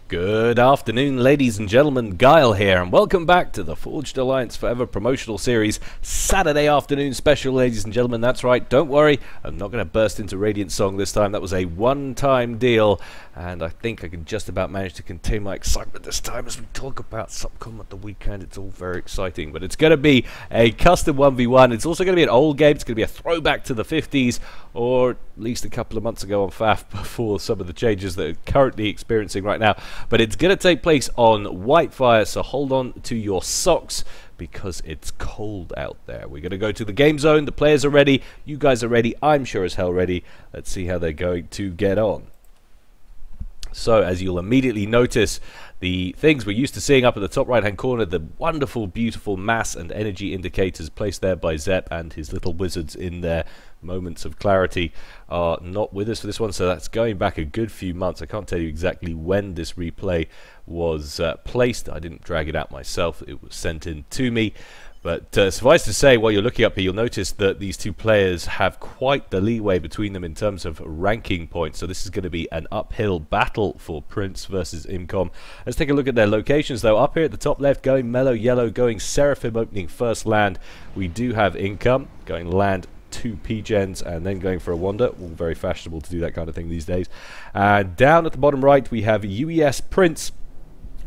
Good afternoon, ladies and gentlemen. Gyle here, and welcome back to the Forged Alliance Forever promotional series Saturday afternoon special, ladies and gentlemen. That's right, don't worry, I'm not going to burst into Radiant Song this time. That was a one-time deal, and I think I can just about manage to contain my excitement this time as we talk about Subcom at the weekend. It's all very exciting, but it's going to be a custom 1v1. It's also going to be an old game. It's going to be a throwback to the 50s, or at least a couple of months ago on FAF before some of the changes that are currently experiencing right now. But it's going to take place on Whitefire, so hold on to your socks because it's cold out there. We're going to go to the game zone. The players are ready. You guys are ready. I'm sure as hell ready. Let's see how they're going to get on. So, as you'll immediately notice, the things we're used to seeing up in the top right-hand corner, the wonderful, beautiful mass and energy indicators placed there by Zepp and his little wizards in their moments of clarity, are not with us for this one. So that's going back a good few months. I can't tell you exactly when this replay was placed. I didn't drag it out myself. It was sent in to me. But suffice to say, while you're looking up here, you'll notice that these two players have quite the leeway between them in terms of ranking points. So this is going to be an uphill battle for Prince versus Imcom. Let's take a look at their locations, though. Up here at the top left, going Mellow Yellow, going Seraphim, opening first land. We do have Income going land 2 P-gens and then going for a wander. All very fashionable to do that kind of thing these days. And down at the bottom right, we have UES Prince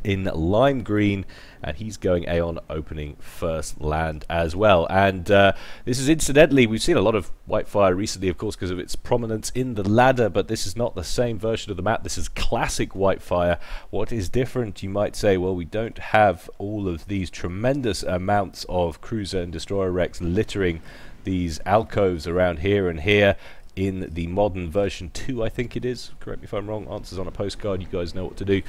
in lime green, and he's going Aeon, opening first land as well. And this is incidentally, we've seen a lot of Whitefire recently, of course, because of its prominence in the ladder, but this is not the same version of the map. This is classic Whitefire. What is different, you might say? Well, we don't have all of these tremendous amounts of cruiser and destroyer wrecks littering these alcoves around here and here. In the modern version 2, I think it is. Correct me if I'm wrong. Answers on a postcard. You guys know what to do.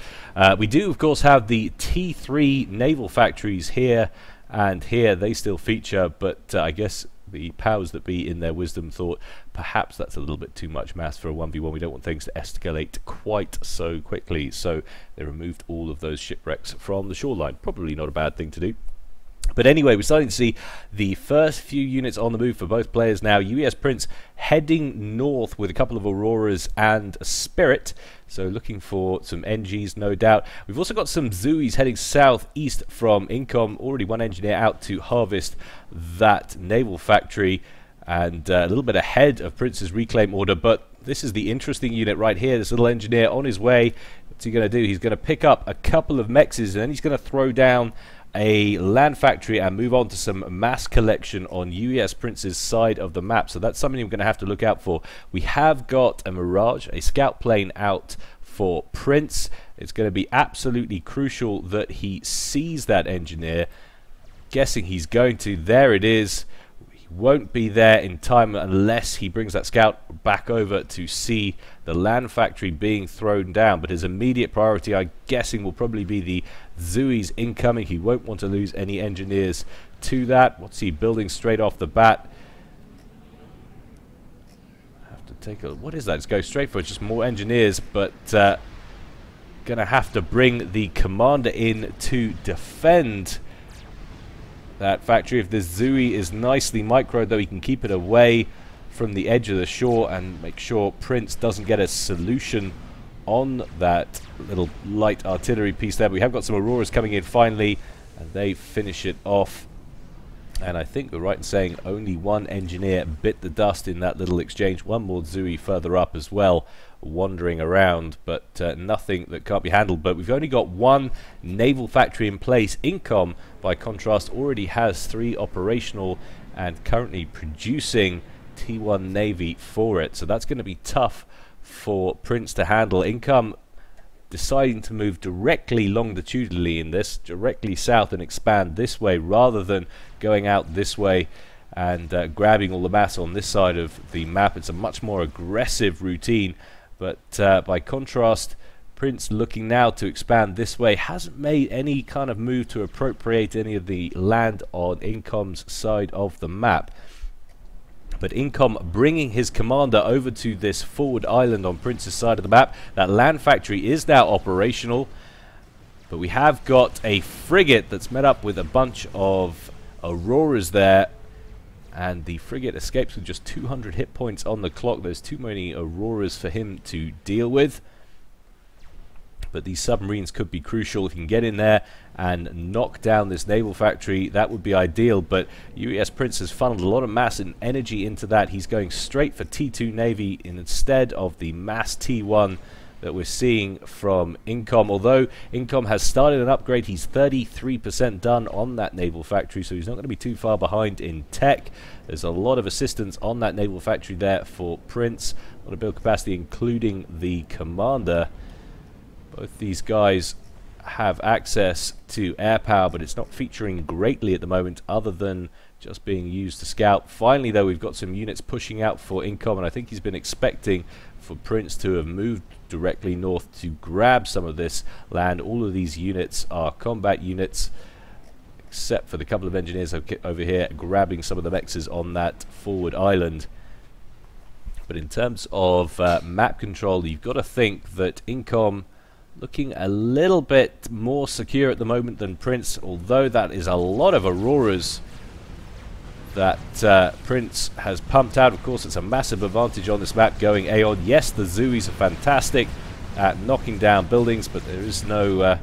We do, of course, have the T3 naval factories here and here. They still feature, but I guess the powers that be in their wisdom thought perhaps that's a little bit too much mass for a 1v1. We don't want things to escalate quite so quickly. So they removed all of those shipwrecks from the shoreline. Probably not a bad thing to do. But anyway, we're starting to see the first few units on the move for both players now. UES Prince heading north with a couple of Auroras and a Spirit. So looking for some NGs, no doubt. We've also got some Zuis heading southeast from Incom. Already one engineer out to harvest that naval factory. And a little bit ahead of Prince's reclaim order. But this is the interesting unit right here. This little engineer on his way. What's he going to do? He's going to pick up a couple of mexes, and then he's going to throw down a land factory and move on to some mass collection on UES Prince's side of the map. So that's something we're going to have to look out for. We have got a Mirage, a scout plane out for Prince. It's going to be absolutely crucial that he sees that engineer. Guessing he's going to. There it is. Won't be there in time unless he brings that scout back over to see the land factory being thrown down. But his immediate priority, I'm guessing, will probably be the Zuis incoming. He won't want to lose any engineers to that. What's he building straight off the bat? Have to take a, what is that? Let's go straight for it. Just more engineers, but gonna have to bring the commander in to defend that factory. If this Zui is nicely microed, though, he can keep it away from the edge of the shore and make sure Prince doesn't get a solution on that little light artillery piece there. But we have got some Auroras coming in finally, and they finish it off. And I think we're right in saying only one engineer bit the dust in that little exchange. One more Zui further up as well, wandering around, but nothing that can't be handled. But we've only got one naval factory in place. Incom, by contrast, already has 3 operational and currently producing T1 Navy for it. So that's going to be tough for Prince to handle. Incom deciding to move directly longitudinally in this, directly south, and expand this way rather than going out this way and grabbing all the mass on this side of the map. It's a much more aggressive routine, but by contrast, Prince looking now to expand this way, hasn't made any kind of move to appropriate any of the land on Incom's side of the map. But Incom bringing his commander over to this forward island on Prince's side of the map. That land factory is now operational. But we have got a frigate that's met up with a bunch of Auroras there. And the frigate escapes with just 200 hit points on the clock. There's too many Auroras for him to deal with. But these submarines could be crucial. If you can get in there and knock down this naval factory, that would be ideal. But UES Prince has funneled a lot of mass and energy into that. He's going straight for T2 Navy instead of the mass T1 that we're seeing from Incom. Although Incom has started an upgrade, he's 33% done on that naval factory, so he's not going to be too far behind in tech. There's a lot of assistance on that naval factory there for Prince. A lot of build capacity, including the commander. Both these guys have access to air power, but it's not featuring greatly at the moment, other than just being used to scout. Finally, though, we've got some units pushing out for Incom, and I think he's been expecting for Prince to have moved directly north to grab some of this land. All of these units are combat units, except for the couple of engineers over here grabbing some of the mexes on that forward island. But in terms of map control, you've got to think that Incom looking a little bit more secure at the moment than Prince, although that is a lot of Auroras that Prince has pumped out. Of course, it's a massive advantage on this map going Aeon. Yes, the Zoes are fantastic at knocking down buildings, but there is no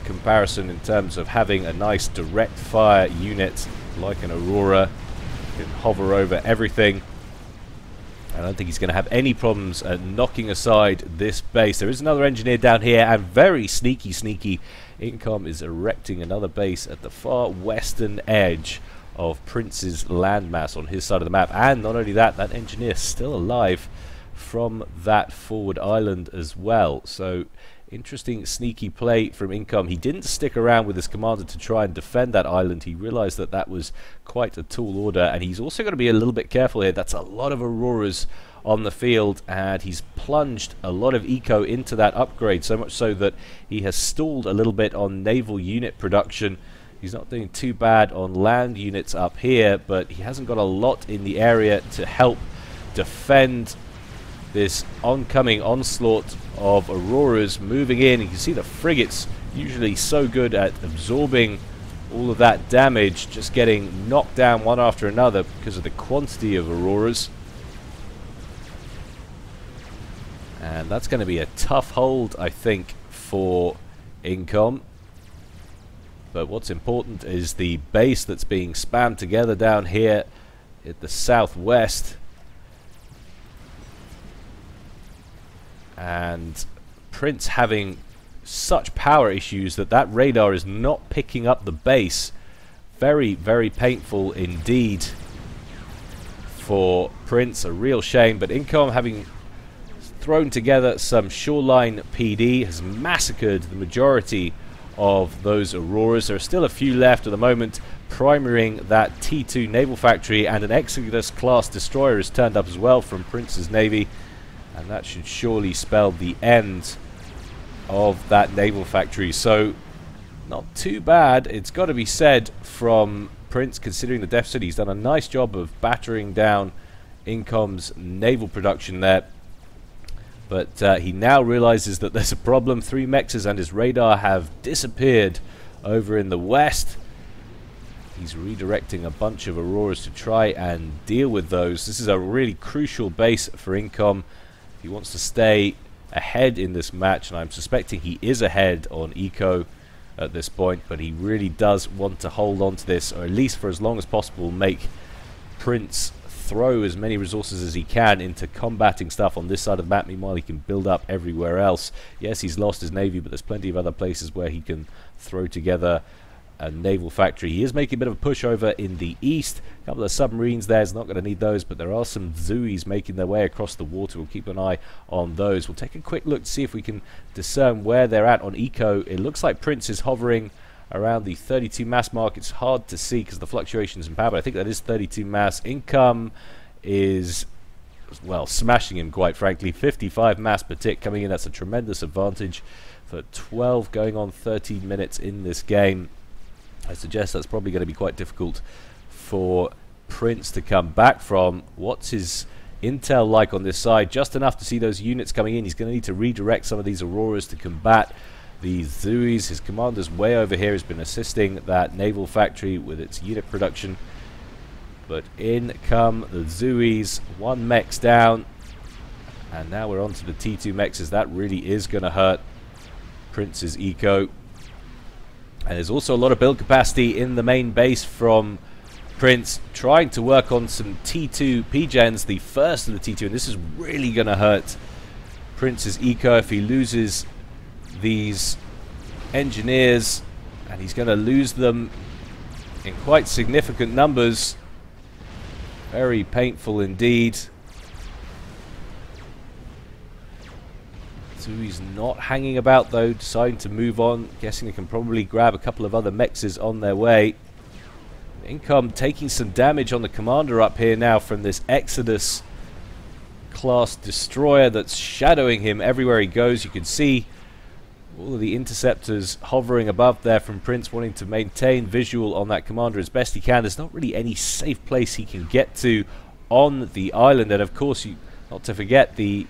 comparison in terms of having a nice direct fire unit like an Aurora. You can hover over everything. I don't think he's going to have any problems knocking aside this base. There is another engineer down here, and very sneaky, Incom is erecting another base at the far western edge of Prince's landmass on his side of the map. And not only that, that engineer is still alive from that forward island as well. So interesting sneaky play from Incom. He didn't stick around with his commander to try and defend that island. He realized that that was quite a tall order, and he's also got to be a little bit careful here. That's a lot of Auroras on the field, and he's plunged a lot of eco into that upgrade, so much so that he has stalled a little bit on naval unit production. He's not doing too bad on land units up here, but he hasn't got a lot in the area to help defend this oncoming onslaught of Auroras moving in. You can see the frigates, usually so good at absorbing all of that damage, just getting knocked down one after another because of the quantity of Auroras. And that's going to be a tough hold, I think, for Incom. But what's important is the base that's being spammed together down here at the southwest. And Prince having such power issues that that radar is not picking up the base. Very, very painful indeed for Prince. A real shame. But Incom, having thrown together some shoreline PD, has massacred the majority of those Auroras. There are still a few left at the moment, primarying that T2 naval factory, and an Exodus class destroyer has turned up as well from Prince's navy, and that should surely spell the end of that naval factory. So not too bad, it's got to be said, from Prince, considering the deficit. He's done a nice job of battering down Incom's naval production there. But he now realizes that there's a problem. 3 mexes and his radar have disappeared over in the west. He's redirecting a bunch of Auroras to try and deal with those. This is a really crucial base for Incom. He wants to stay ahead in this match, and I'm suspecting he is ahead on eco at this point, but he really does want to hold on to this, or at least for as long as possible make Prince throw as many resources as he can into combating stuff on this side of the map. Meanwhile, he can build up everywhere else. Yes, he's lost his navy, but there's plenty of other places where he can throw together a naval factory. He is making a bit of a push over in the east. A couple of submarines there. He's not going to need those, but there are some Zoes making their way across the water. We'll keep an eye on those. We'll take a quick look to see if we can discern where they're at on eco. It looks like Prince is hovering around the 32 mass mark. It's hard to see because of the fluctuations in power, but I think that is 32 mass. Income is, well, smashing him, quite frankly. 55 mass per tick coming in. That's a tremendous advantage for 12 going on 13 minutes in this game. I suggest that's probably going to be quite difficult for Prince to come back from. What's his intel like on this side? Just enough to see those units coming in. He's going to need to redirect some of these Auroras to combat the Zoes. His commander's way over here has been assisting that naval factory with its unit production. But in come the Zoes. 1 mech's down. And now we're on to the T2 mexes. That really is going to hurt Prince's eco. And there's also a lot of build capacity in the main base from Prince, trying to work on some T2 P-gens, the first of the T2, and this is really going to hurt Prince's eco if he loses these engineers, and he's going to lose them in quite significant numbers. Very painful indeed. So he's not hanging about though, deciding to move on. Guessing they can probably grab a couple of other mexes on their way. Income taking some damage on the commander up here now from this Exodus class destroyer that's shadowing him everywhere he goes. You can see all of the interceptors hovering above there from Prince, wanting to maintain visual on that commander as best he can. There's not really any safe place he can get to on the island, and of course, not to forget, the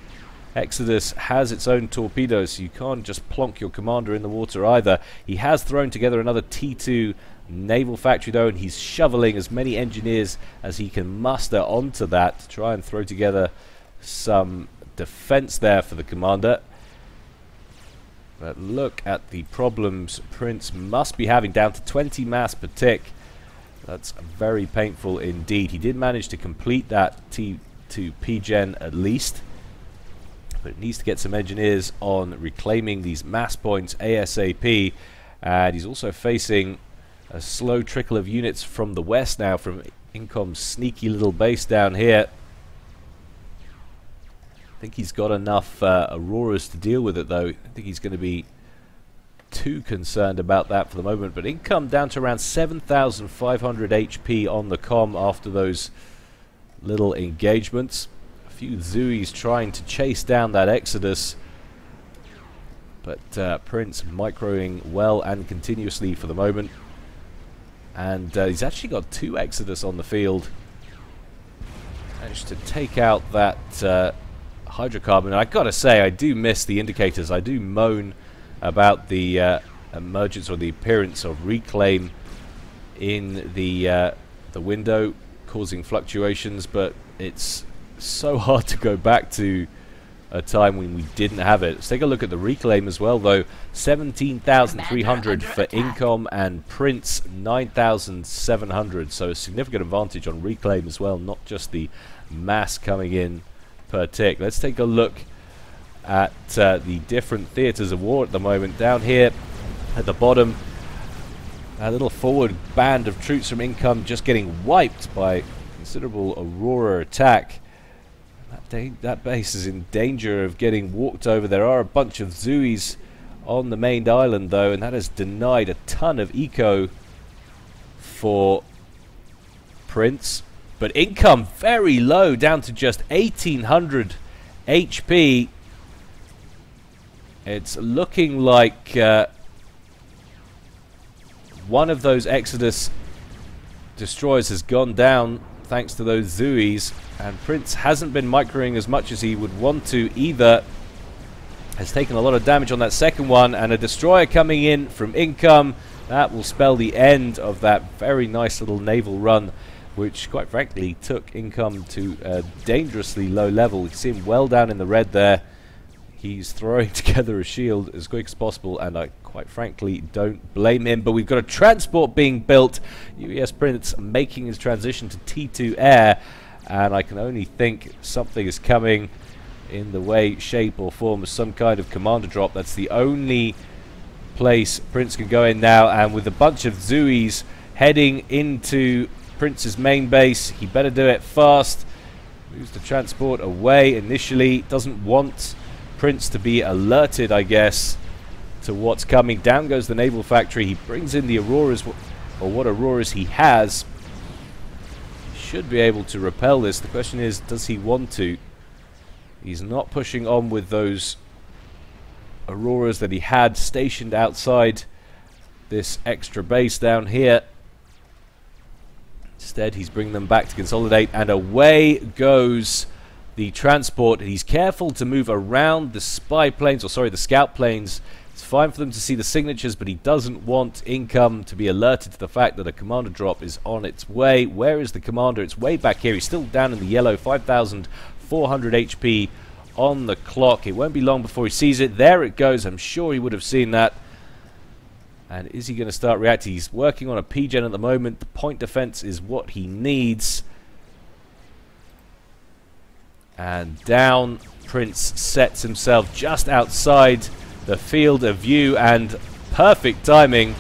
Exodus has its own torpedoes, so you can't just plonk your commander in the water either. He has thrown together another T2 naval factory though, and he's shoveling as many engineers as he can muster onto that to try and throw together some defense there for the commander. But look at the problems Prince must be having, down to 20 mass per tick. That's very painful indeed. He did manage to complete that T2 P-gen at least, but it needs to get some engineers on reclaiming these mass points ASAP. And he's also facing a slow trickle of units from the west now, from Incom's sneaky little base down here. I think he's got enough Auroras to deal with it though. I don't think he's going to be too concerned about that for the moment. But Income down to around 7,500 HP on the comm after those little engagements. A few Zuis trying to chase down that Exodus, but Prince microing well and continuously for the moment. And he's actually got 2 Exodus on the field. Managed to take out that hydrocarbon. I gotta say, I do miss the indicators. I do moan about the emergence or the appearance of reclaim in the window, causing fluctuations, but it's so hard to go back to a time when we didn't have it. Let's take a look at the reclaim as well though. 17,300 for Income, and Prince 9,700, so a significant advantage on reclaim as well, not just the mass coming in per tick. Let's take a look at the different theatres of war at the moment. Down here at the bottom, a little forward band of troops from Income just getting wiped by considerable Aurora attack. That base is in danger of getting walked over. There are a bunch of Zuis on the main island though, and that has denied a ton of eco for Prince. But Income very low, down to just 1,800 HP. It's looking like one of those Exodus destroyers has gone down thanks to those Zuis, and Prince hasn't been microing as much as he would want to either. Has taken a lot of damage on that second one, and a destroyer coming in from Income. That will spell the end of that very nice little naval run, which quite frankly took Income to a dangerously low level. You see him well down in the red there. He's throwing together a shield as quick as possible, and I quite frankly don't blame him. But we've got a transport being built. UES Prince making his transition to T2 Air, and I can only think something is coming in the way, shape or form of some kind of commander drop. That's the only place Prince can go in now, and with a bunch of Zuis heading into Prince's main base, he better do it fast. Moves the transport away initially, doesn't want Prince to be alerted, I guess, to what's coming. Down goes the naval factory. He brings in the Auroras, or what Auroras he has. He should be able to repel this. The question is, does he want to? He's not pushing on with those Auroras that he had stationed outside this extra base down here. Instead, he's bringing them back to consolidate, and away goes the transport. He's careful to move around the spy planes, or sorry, the scout planes. It's fine for them to see the signatures, but he doesn't want Income to be alerted to the fact that a commander drop is on its way. Where is the commander? It's way back here. He's still down in the yellow, 5,400 HP on the clock. It won't be long before he sees it. There it goes. I'm sure he would have seen that. And is he going to start reacting? He's working on a P-Gen at the moment. The point defense is what he needs. And down Prince sets himself just outside the field of view, and perfect timing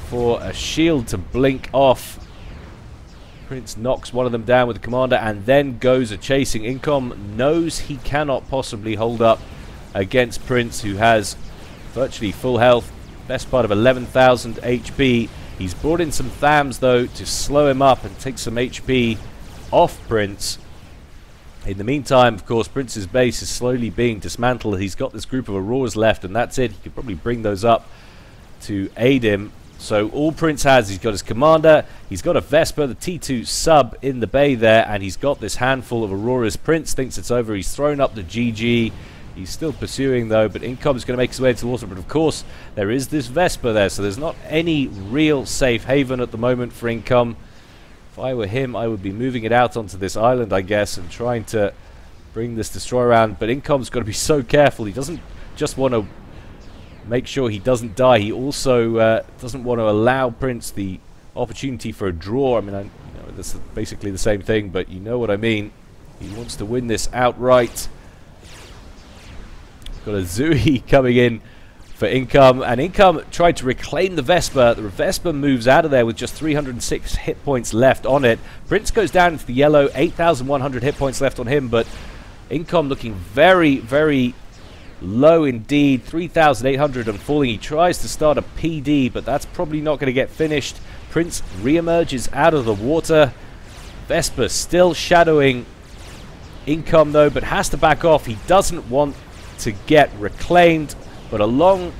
for a shield to blink off. Prince knocks one of them down with the commander and then goes a chasing. Incom knows he cannot possibly hold up against Prince, who has virtually full health, best part of 11,000 HP. He's brought in some Thams though to slow him up and take some HP off Prince. In the meantime, of course, Prince's base is slowly being dismantled. He's got this group of Auroras left, and that's it. He could probably bring those up to aid him. So all Prince has, he's got his commander, he's got a Vesper, the T2 sub in the bay there, and he's got this handful of Auroras. Prince thinks it's over. He's thrown up the GG. He's still pursuing, though, but Incom is going to make his way to the water. But, of course, there is this Vesper there, so there's not any real safe haven at the moment for Incom. If I were him, I would be moving it out onto this island, I guess, and trying to bring this destroyer around. But Incom's got to be so careful. He doesn't just want to make sure he doesn't die. He also doesn't want to allow Prince the opportunity for a draw. I mean, that's basically the same thing, but you know what I mean. He wants to win this outright. Got a Zooey coming in for Incom, and Incom tried to reclaim the Vesper. The Vesper moves out of there with just 306 hit points left on it. Prince goes down into the yellow, 8,100 hit points left on him, but Incom looking very, very low indeed, 3,800 and falling. He tries to start a PD, but that's probably not going to get finished. Prince re-emerges out of the water. Vesper still shadowing Incom though, but has to back off. He doesn't want to get reclaimed, but along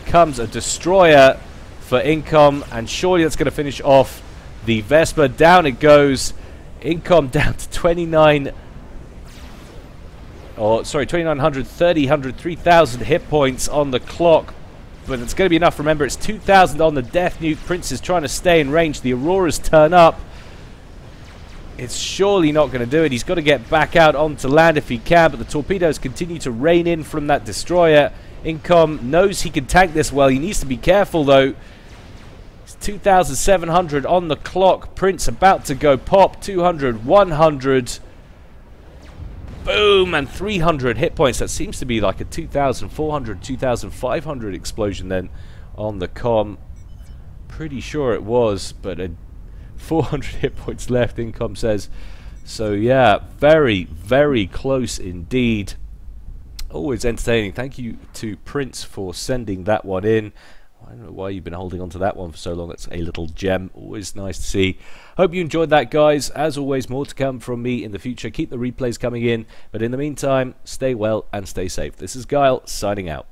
comes a destroyer for Incom, and surely that's going to finish off the Vesper. Down it goes. Incom down to 2,900, 3,000 hit points on the clock, but it's going to be enough. Remember, it's 2,000 on the death nuke. Prince is trying to stay in range. The Auroras turn up. It's surely not going to do it. He's got to get back out onto land if he can, but the torpedoes continue to rain in from that destroyer. Incom knows he can tank this well. He needs to be careful, though. It's 2,700 on the clock. Prince about to go pop. 200, 100. Boom! And 300 hit points. That seems to be like a 2,400, 2,500 explosion then on the comm. Pretty sure it was, but 400 hit points left, Incom says. So yeah, very, very close indeed. Always entertaining. Thank you to Prince for sending that one in. I don't know why you've been holding on to that one for so long. That's a little gem. Always nice to see. Hope you enjoyed that, guys. As always, more to come from me in the future. Keep the replays coming in. But in the meantime, stay well and stay safe. This is Gyle, signing out.